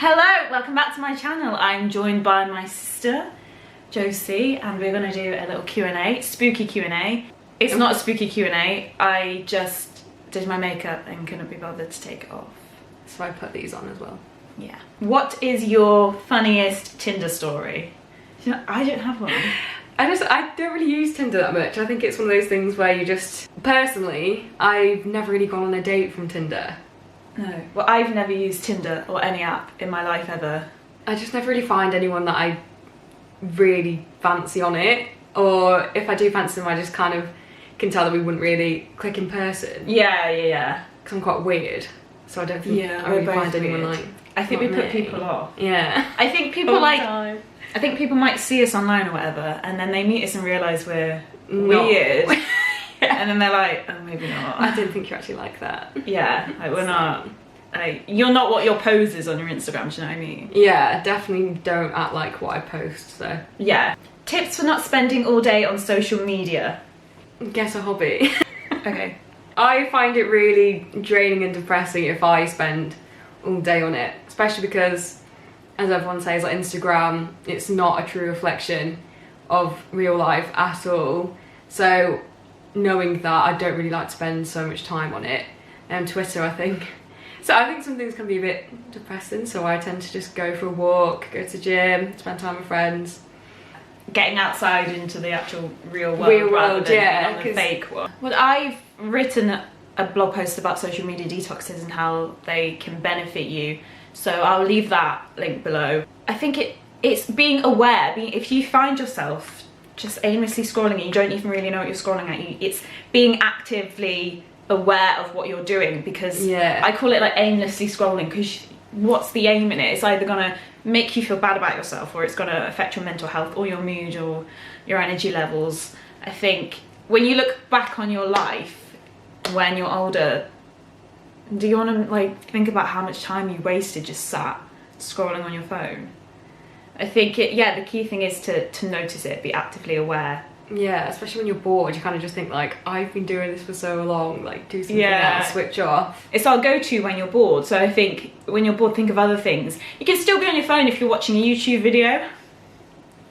Hello, welcome back to my channel. I'm joined by my sister, Josie, and we're gonna do a little Q&A, spooky Q&A. It's not a spooky Q&A, I just did my makeup and couldn't be bothered to take it off. So I put these on as well. Yeah. What is your funniest Tinder story? You know, I don't have one. I don't really use Tinder that much. I think it's one of those things where you just... Personally, I've never really gone on a date from Tinder. No. Well, I've never used Tinder or any app in my life ever. I just never really find anyone that I really fancy on it. Or if I do fancy them, I just kind of can tell that we wouldn't really click in person. Yeah. Because I'm quite weird. So I don't think I really find anyone like... I think we put people off. Yeah. I think people I think people might see us online or whatever, and then they meet us and realise we're weird. And then they're like, oh, maybe not. I didn't think you're actually like that. Yeah, like we're not. You're not what your pose is on your Instagram, do you know what I mean? Yeah, definitely don't act like what I post, so. Yeah. Tips for not spending all day on social media. Get a hobby. Okay. I find it really draining and depressing if I spend all day on it, especially because, as everyone says, like Instagram, it's not a true reflection of real life at all. So knowing that, I don't really like to spend so much time on it. And Twitter, I think some things can be a bit depressing, so I tend to just go for a walk, go to the gym, spend time with friends. Getting outside into the actual real world rather than on the fake one. Well, I've written a blog post about social media detoxes and how they can benefit you, so I'll leave that link below. I think it's being aware. If you find yourself just aimlessly scrolling and you don't even really know what you're scrolling at, it's being actively aware of what you're doing, because I call it like aimlessly scrolling, because what's the aim in it? It's either gonna make you feel bad about yourself, or it's gonna affect your mental health or your mood or your energy levels. I think when you look back on your life when you're older, do you want to like think about how much time you wasted just sat scrolling on your phone? I think the key thing is to notice it, be actively aware. Yeah, especially when you're bored, you kind of just think like, I've been doing this for so long, like do something else, switch off. It's our go-to when you're bored, so I think when you're bored, think of other things. You can still be on your phone if you're watching a YouTube video.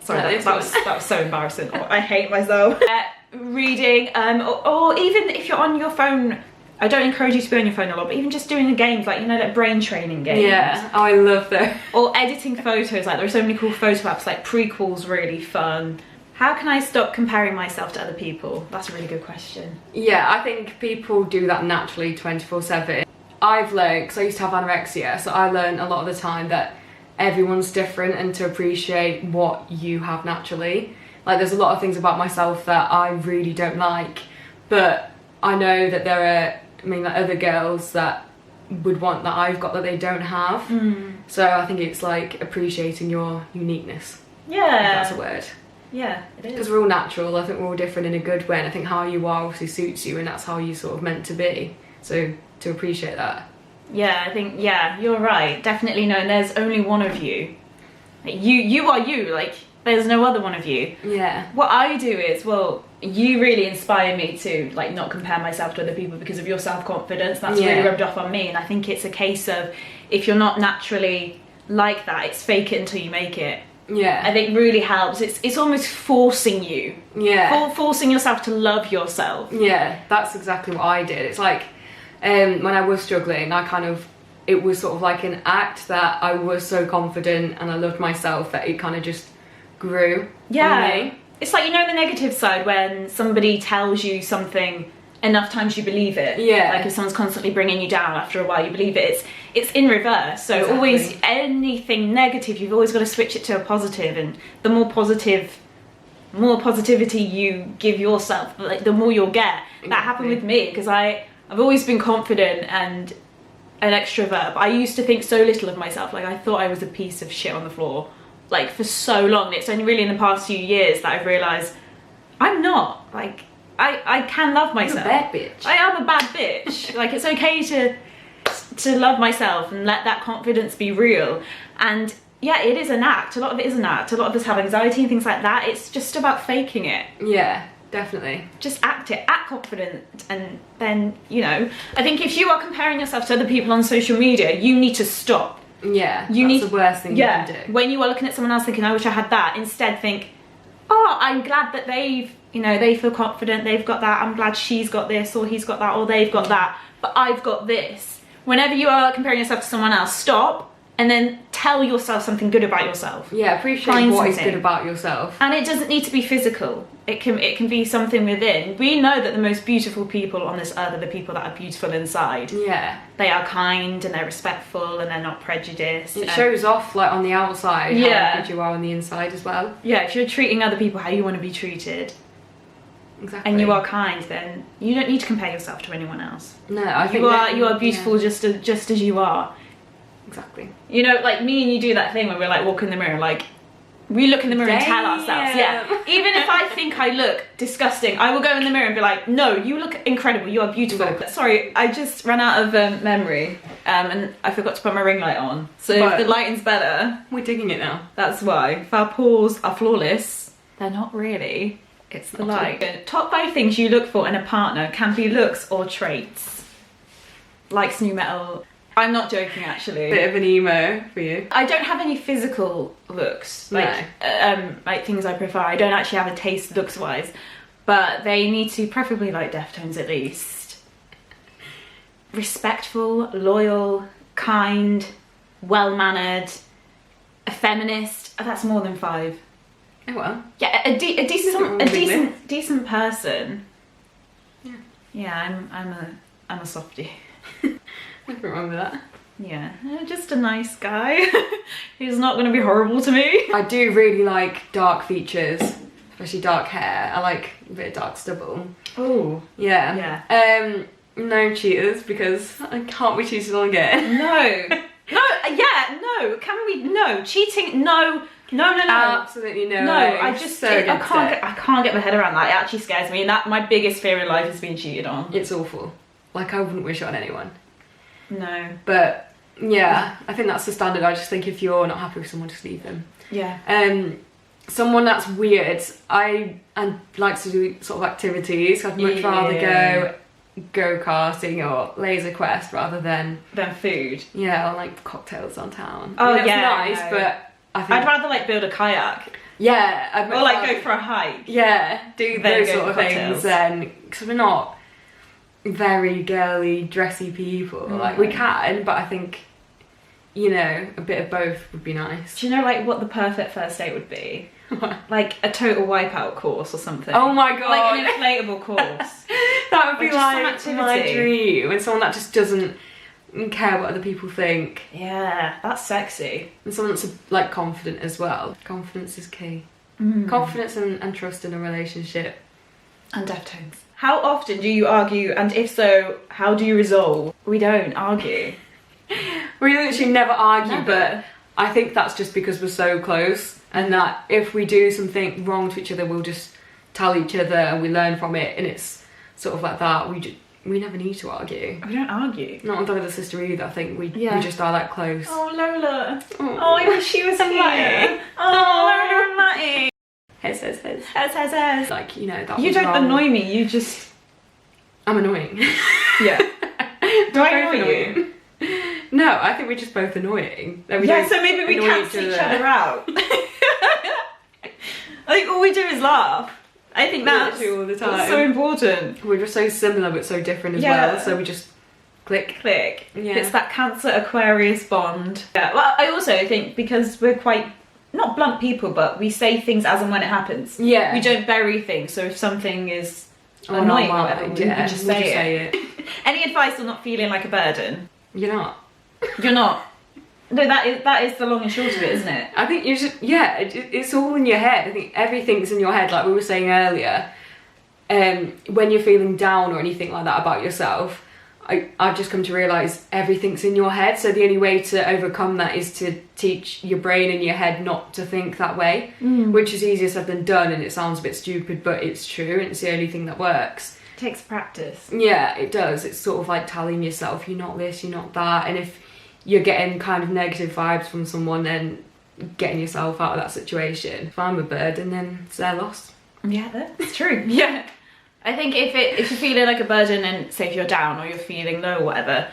Sorry, that was so embarrassing. Oh, I hate myself. Reading, or even if you're on your phone, I don't encourage you to be on your phone a lot, but even just doing the games, like, you know, like brain training games. Yeah, oh, I love those. Or editing photos, like there are so many cool photo apps, like Prequel's really fun. How can I stop comparing myself to other people? That's a really good question. Yeah, I think people do that naturally 24/7. I've learned, because I used to have anorexia, so I learned a lot of the time that everyone's different and to appreciate what you have naturally. Like there's a lot of things about myself that I really don't like, but I know that there are, like other girls that would want that I've got that they don't have. So I think it's like appreciating your uniqueness. Yeah. If that's a word. Yeah, it is. Because we're all natural, I think we're all different in a good way, and I think how you are obviously suits you, and that's how you sort of meant to be. So to appreciate that. Yeah, I think, yeah, you're right. Definitely know there's only one of you. Like, you are you, like there's no other one of you. Yeah. What I do is, well, you really inspire me to like not compare myself to other people because of your self-confidence. That's really rubbed off on me, and I think it's a case of if you're not naturally like that, it's fake it until you make it. Yeah. I think really helps. It's almost forcing you. Yeah. Forcing yourself to love yourself. Yeah, that's exactly what I did. It's like when I was struggling, it was sort of like an act that I was so confident and I loved myself that it kind of just grew on me. It's like, you know, the negative side when somebody tells you something enough times you believe it. Yeah. Like if someone's constantly bringing you down, after a while you believe it. It's in reverse. So always anything negative, you've always got to switch it to a positive, and the more positivity you give yourself, like the more you'll get. Exactly. That happened with me because I've always been confident and an extrovert, but I used to think so little of myself. Like I thought I was a piece of shit on the floor, like for so long. It's only really in the past few years that I've realised I'm not. Like I can love myself. You're a bad bitch. I am a bad bitch. Like it's okay to love myself and let that confidence be real. And yeah, it is an act. A lot of it is an act. A lot of us have anxiety and things like that. It's just about faking it. Yeah, definitely. Just act confident, and then, you know, I think if you are comparing yourself to other people on social media, you need to stop. Yeah, that's the worst thing you can do. When you are looking at someone else thinking, I wish I had that, instead think, oh, I'm glad that they've, you know, they feel confident, they've got that, I'm glad she's got this, or he's got that, or they've got that, but I've got this. Whenever you are comparing yourself to someone else, stop and then tell yourself something good about yourself. Yeah, appreciate what is good about yourself. And it doesn't need to be physical. It can be something within. We know that the most beautiful people on this earth are the people that are beautiful inside. Yeah. They are kind and they're respectful and they're not prejudiced. It shows off like on the outside how good you are on the inside as well. Yeah, if you're treating other people how you want to be treated, exactly, and you are kind, then you don't need to compare yourself to anyone else. No, I think you are beautiful just as you are. Exactly. You know, like me and you do that thing where we're like walk in the mirror, like we look in the mirror and tell ourselves, even if I think I look disgusting, I will go in the mirror and be like, no, you look incredible, you are beautiful. Sorry, I just ran out of memory and I forgot to put my ring light on, so if the lighting's better, we're digging it now. That's why. If our pores are flawless, they're not really, it's the light. Top 5 things you look for in a partner can be looks or traits. Likes new metal. I'm not joking, actually. Bit of an emo for you. I don't have any physical looks, like things I prefer. I don't actually have a taste looks-wise, but they need to preferably like Deftones at least. Respectful, loyal, kind, well-mannered, a feminist. Oh, that's more than 5. Oh well. Yeah, a decent person. Yeah. Yeah, I'm a softie. Nothing wrong with that. Yeah, just a nice guy who's not going to be horrible to me. I do really like dark features, especially dark hair. I like a bit of dark stubble. Oh. Yeah. Yeah. No cheaters, because I can't be cheated on again. No. No. Can we? No. Cheating, no. Absolutely no. No, I can't get my head around that. It actually scares me. And that my biggest fear in life is being cheated on. It's awful. Like, I wouldn't wish it on anyone. No. But yeah, I think that's the standard. I just think if you're not happy with someone, just leave them. Yeah. Someone that's weird, I like to do sort of activities. I'd much rather go karting or laser quest rather than food. Yeah, or like cocktails downtown. Oh, I mean, that's nice, but I think I'd rather like build a kayak. Yeah, or like go for a hike. Yeah, do those sort of things then, because we're not very girly, dressy people. Like, we can, but I think, you know, a bit of both would be nice. Do you know like what the perfect first date would be? Like a total wipeout course or something. Oh my god, like an inflatable course. That would be like my dream. And someone that just doesn't care what other people think. Yeah, that's sexy. And someone that's like confident as well. Confidence is key. Confidence and trust in a relationship. And Deftones. How often do you argue, and if so, how do you resolve? We don't argue. We literally never argue, Never. but I think that's just because we're so close, and that if we do something wrong to each other, we'll just tell each other and we learn from it, and it's sort of like that. We never need to argue. We don't argue. Not with other sister either. I think we just are that close. Oh, Lola. Oh, I wish she was here. Oh, Lola and Matty. Hez. Like, you know, that you was don't wrong. annoy me, you just... I'm annoying. Yeah. Do I annoy you? No, I think we're just both annoying. So maybe we cancel each other out. I think all we do is laugh. I think that's all the time. That's so important. We're just so similar but so different as well, so we just click. Yeah. It's that Cancer Aquarius bond. Yeah. Well, I also think because we're quite not blunt people, but we say things as and when it happens. Yeah. We don't bury things, so if something is annoying or whatever, we just say it. Any advice on not feeling like a burden? You're not. You're not. No, that is the long and short of it, isn't it? I think you should, it's all in your head. I think everything's in your head, like we were saying earlier. When you're feeling down or anything like that about yourself, I've just come to realise everything's in your head, so the only way to overcome that is to teach your brain and your head not to think that way, which is easier said than done, and it sounds a bit stupid, but it's true, and it's the only thing that works. It takes practice. Yeah, it does. It's sort of like telling yourself you're not this, you're not that, and if you're getting kind of negative vibes from someone, then getting yourself out of that situation. If I'm a burden, then it's their loss. Yeah, that's true. Yeah. I think if you're feeling like a burden, and say if you're down or you're feeling low or whatever,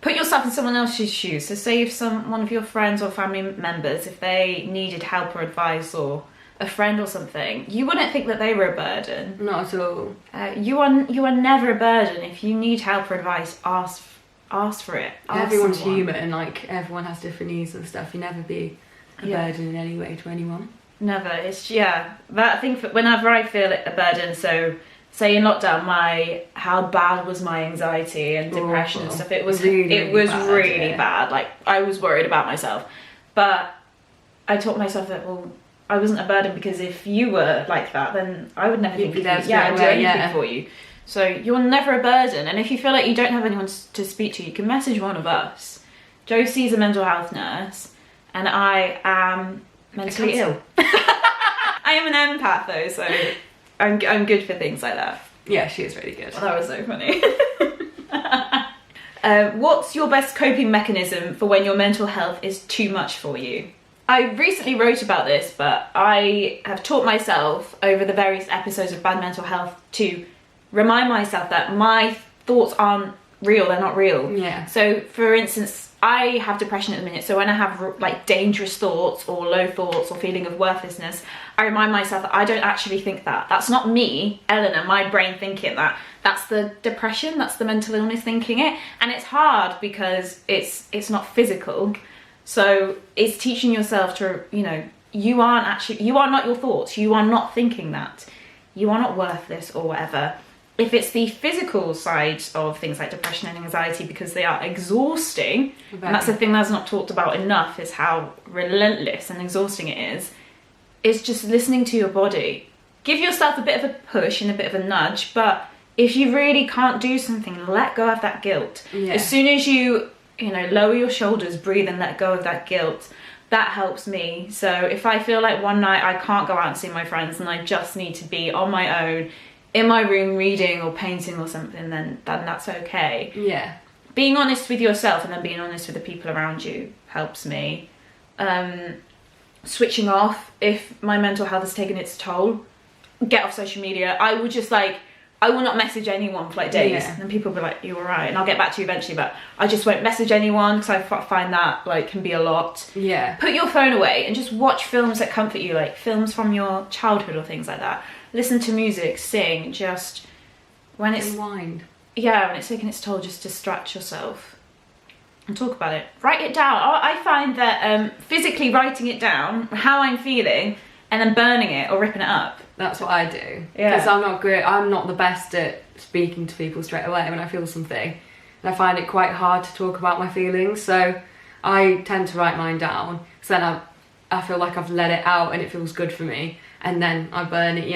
put yourself in someone else's shoes. So say if one of your friends or family members, if they needed help or advice, or a friend or something, you wouldn't think that they were a burden. Not at all. You are never a burden. If you need help or advice, ask for it. Everyone's human, and like everyone has different needs and stuff. You never be a burden in any way to anyone. Never. It's but I think whenever I feel a burden, so say in lockdown, how bad was my anxiety and depression and stuff. It was really bad. Like, I was worried about myself, but I taught myself that, well, I wasn't a burden, because if you were like that, then I would never think of I'd do anything for you. So you're never a burden. And if you feel like you don't have anyone to speak to, you can message one of us. Josie's a mental health nurse, and I am mentally ill. I am an empath though, so I'm good for things like that. Yeah, she is really good. Well, that was so funny. What's your best coping mechanism for when your mental health is too much for you? I recently wrote about this, but I have taught myself over the various episodes of Bad Mental Health to remind myself that my thoughts aren't real, they're not real. Yeah. So, for instance, I have depression at the minute, so when I have like dangerous thoughts or low thoughts or feeling of worthlessness, I remind myself that I don't actually think that. That's not me, Eleanor, my brain thinking that. That's the depression, that's the mental illness thinking it. And it's hard because it's not physical. So it's teaching yourself to, you are not your thoughts. You are not thinking that. You are not worthless or whatever. If it's the physical side of things like depression and anxiety, because they are exhausting, and that's the thing that's not talked about enough, is how relentless and exhausting it is. It's just listening to your body. Give yourself a bit of a push and a bit of a nudge, but if you really can't do something, let go of that guilt. Yeah. As soon as you lower your shoulders, breathe and let go of that guilt, that helps me. So if I feel like one night I can't go out and see my friends and I just need to be on my own in my room reading or painting or something, then that's okay. Yeah. Being honest with yourself and then being honest with the people around you helps me. Switching off if my mental health has taken its toll. Get off social media. I will not message anyone for like days, and people will be like, "You alright?" And I'll get back to you eventually, but I just won't message anyone because I find that like can be a lot. Yeah. Put your phone away and just watch films that comfort you, like films from your childhood or things like that. Listen to music, sing, just when it's unwind. Yeah, when it's taking its toll, just distract yourself and talk about it. Write it down. I find that physically writing it down, how I'm feeling, and then burning it or ripping it up. That's what I do. Yeah. Because I'm not great. I'm not the best at speaking to people straight away when I feel something. And I find it quite hard to talk about my feelings. So I tend to write mine down. So then I feel like I've let it out and it feels good for me. And then I burn it,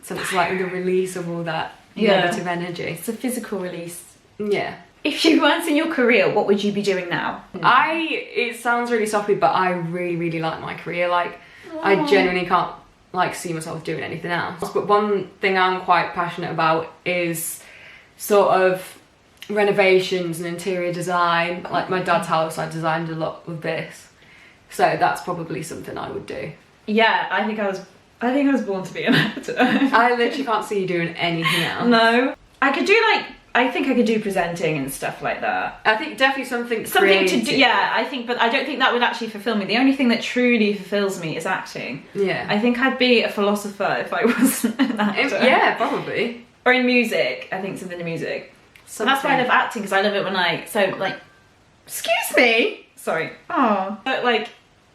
So it's like the release of all that negative energy. It's a physical release. Yeah. If you weren't in your career, what would you be doing now? It sounds really soppy, but I really, really like my career. Like, I genuinely can't see myself doing anything else. But one thing I'm quite passionate about is sort of renovations and interior design. Like my dad's house, I designed a lot of this. So that's probably something I would do. Yeah, I think I was born to be an actor. I literally can't see you doing anything else. No. I think I could do presenting and stuff like that. I think definitely something to do. Yeah, but I don't think that would actually fulfill me. The only thing that truly fulfills me is acting. Yeah. I think I'd be a philosopher if I wasn't an actor. Yeah, probably. Or in music. I think something in music. So that's why I love acting, because I love it when excuse me. Sorry. Oh. But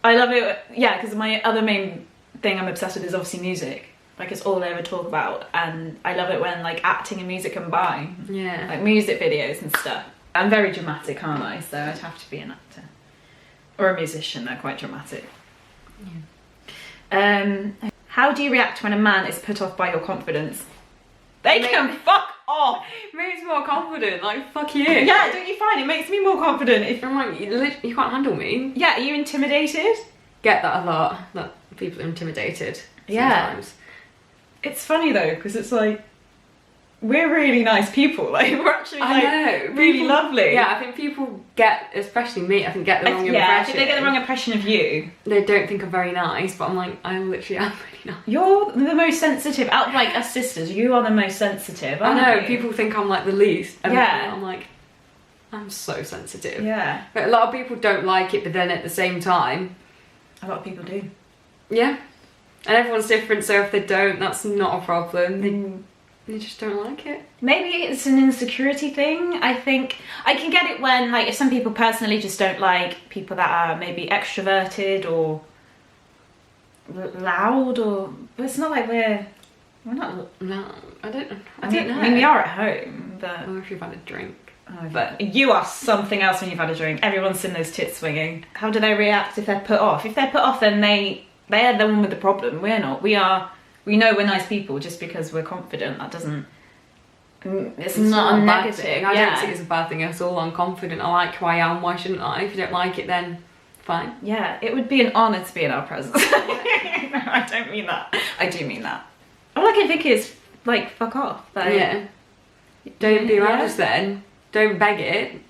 I love it. Yeah, because my other main thing I'm obsessed with is obviously music. Like, it's all I ever talk about, and I love it when acting and music combine. Yeah. Like music videos and stuff. I'm very dramatic, aren't I? So I'd have to be an actor. Or a musician, they're quite dramatic. Yeah. How do you react when a man is put off by your confidence? They can fuck off! Makes me more confident, fuck you. Yeah, don't you find it makes me more confident if... I'm like, you can't handle me. Yeah, are you intimidated? Get that a lot, that people are intimidated sometimes. Yeah. It's funny though, because it's we're really nice people. We're actually really lovely. Yeah, I think people especially me, I think get the wrong impression. Yeah, I think they get the wrong impression of you. They don't think I'm very nice, but I literally am really nice. You're the most sensitive. Out of us sisters, you are the most sensitive, aren't I know, you? people think I'm the least. And I'm I'm so sensitive. Yeah. But a lot of people don't like it, but then at the same time... A lot of people do. Yeah. And everyone's different, so if they don't, that's not a problem. They just don't like it. Maybe it's an insecurity thing. I think I can get it when, like, if some people personally just don't like people that are maybe extroverted or loud, or... But it's not like we're not... No, I don't know. I mean, we are at home, but... Or if you've had a drink. Oh, but you are something else when you've had a drink. Everyone's seen those tits swinging. How do they react if they're put off? If they're put off, then they're the one with the problem. We're not. We know we're nice people just because we're confident. That doesn't... It's not a negative thing. I don't think it's a bad thing at all. I'm confident. I like who I am. Why shouldn't I? If you don't like it, then fine. Yeah, it would be an honour to be in our presence. No, I don't mean that. I do mean that. All I can think is, like, fuck off. Like, yeah. Don't be around us then. Don't beg it,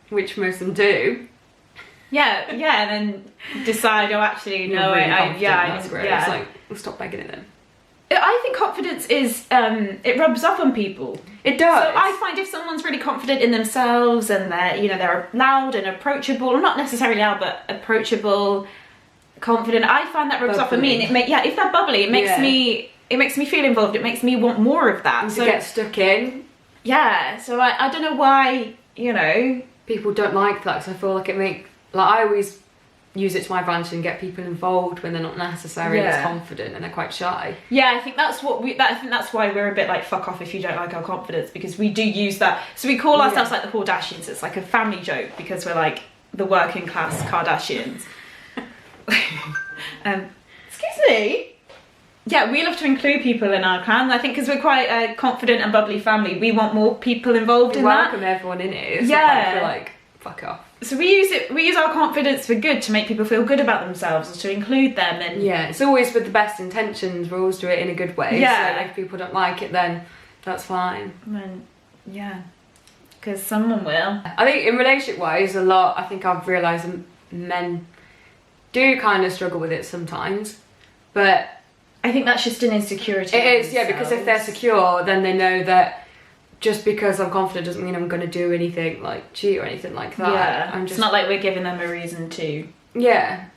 which most of them do. Yeah, and then decide, oh, actually, no, really that's great. It's like, we'll stop begging it then. I think confidence is, it rubs off on people. It does. So I find if someone's really confident in themselves and they're loud and approachable, or not necessarily loud, but approachable, confident, I find that rubs off on me. And if they're bubbly, it makes me feel involved. It makes me want more of that. And to get stuck in. Yeah, so I don't know why, people don't like that, because I feel like I always use it to my advantage and get people involved when they're not necessarily as confident and they're quite shy. Yeah, I think that's why we're a bit like, fuck off if you don't like our confidence, because we do use that. So we call ourselves like the Kardashians. It's like a family joke because we're like the working class Kardashians. Excuse me. Yeah, we love to include people in our clan. I think because we're quite a confident and bubbly family, we want more people involved in that. Welcome everyone in it. It's not like, like, fuck off. So we use our confidence for good, to make people feel good about themselves and to include them. And yeah, it's always with the best intentions. We always do it in a good way. Yeah. So if people don't like it, then that's fine. Yeah, because someone will. I think in relationship wise, I think I've realised men do kind of struggle with it sometimes, but I think that's just an insecurity. It is, yeah, because if they're secure, then they know that just because I'm confident doesn't mean I'm going to do anything like cheat or anything like that. Yeah, it's not like we're giving them a reason to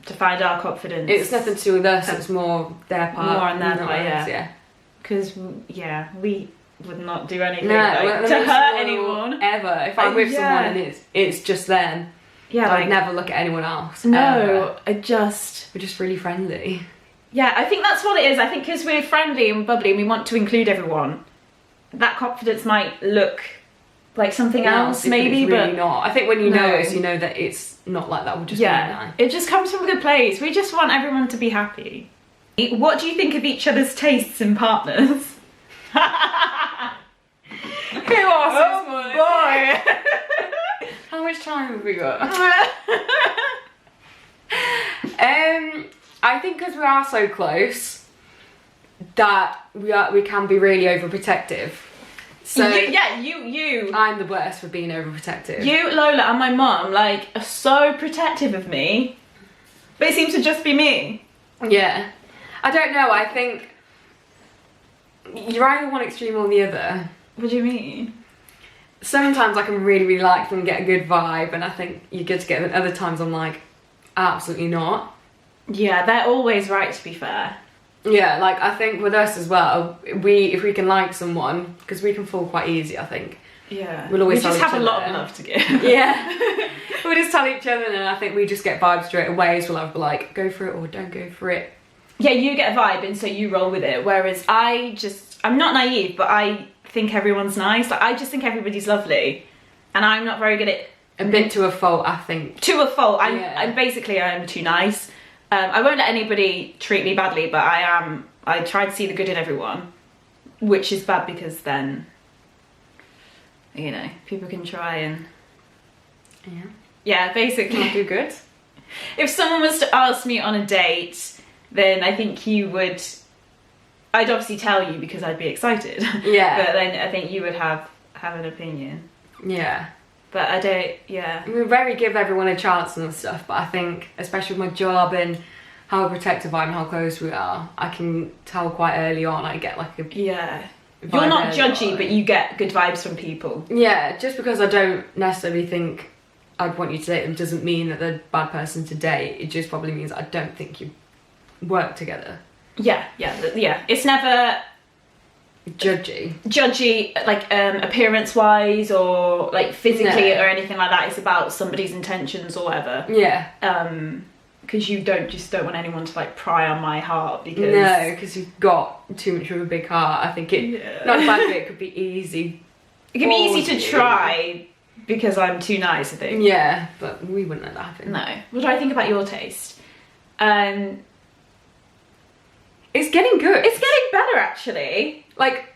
find our confidence. It's nothing to do with us, it's more their part. More on their part, yeah. Because, we would not do anything to hurt anyone. Ever. If I'm with someone and it's just them, I'd never look at anyone else. No, we're just really friendly. Yeah, I think that's what it is. I think because we're friendly and bubbly and we want to include everyone, that confidence might look like something else, maybe, it's really but not. I think when you know us, you know that it's not like that. We'll just be nice. It just comes from a good place. We just want everyone to be happy. What do you think of each other's tastes in partners? Who asked this boy? How much time have we got? I think because we are so close that we can be really overprotective. So you. I'm the worst for being overprotective. You, Lola, and my mum are so protective of me, but it seems to just be me. Yeah, I don't know. I think you're either one extreme or the other. What do you mean? Sometimes I can really, really like them and get a good vibe, and I think you're good to get them. Other times I'm like, absolutely not. Yeah, they're always right, to be fair. Yeah, I think with us as well, if we can like someone, because we can fall quite easy, I think. Yeah. We'll always just have a lot of love to give. Yeah. We'll just tell each other, and I think we just get vibes straight away, so we'll have like, go for it or don't go for it. Yeah, you get a vibe, and so you roll with it, whereas I'm not naive, but I think everyone's nice. I just think everybody's lovely, and I'm not very good at... A bit to a fault, I think. To a fault. I'm too nice. I won't let anybody treat me badly, but I try to see the good in everyone, which is bad because then, people can try and... Yeah, basically. Not do good. If someone was to ask me on a date, then I think I'd obviously tell you because I'd be excited. Yeah. But then I think you would have an opinion. Yeah. But I don't, We very give everyone a chance and stuff, but I think, especially with my job and how protective I am and how close we are, I can tell quite early on, I get like a... Yeah. You're not judgy, but you get good vibes from people. Yeah, just because I don't necessarily think I'd want you to date them doesn't mean that they're a bad person to date. It just probably means I don't think you work together. Yeah. It's never judgy, like appearance wise or like physically or anything like that. It's about somebody's intentions or whatever. Yeah. Because you don't want anyone to like pry on my heart, because you've got too much of a big heart. I think not bad, but it could be easy. It can be easy to try because I'm too nice, I think. Yeah, but we wouldn't let that happen. No. What do I think about your taste? It's getting good. It's getting better, actually. Like,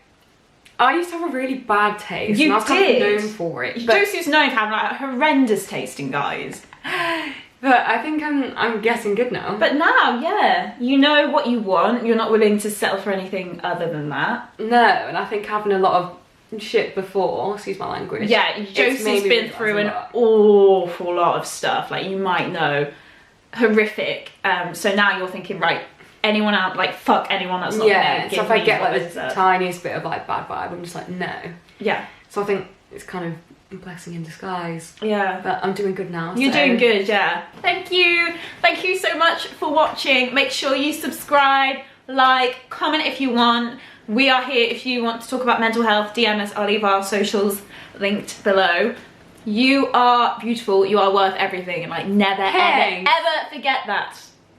I used to have a really bad taste. You and I was did. kind of known for it. Josie was known for having like horrendous taste in guys. But I think I'm getting good now. But now, yeah, you know what you want. You're not willing to settle for anything other than that. No, and I think having a lot of shit before, excuse my language. Yeah, Josie's been through an awful lot of stuff. Like, you might know, horrific. So now you're thinking, right, anyone out, like, fuck anyone that's not there. So if I get like the tiniest bit of like bad vibe, I'm just like, no. Yeah. So I think it's kind of a blessing in disguise. Yeah. But I'm doing good now. You're doing good, yeah. Thank you so much for watching. Make sure you subscribe, like, comment if you want. We are here if you want to talk about mental health. DM us. I'll leave our socials linked below. You are beautiful. You are worth everything, and like never ever forget that.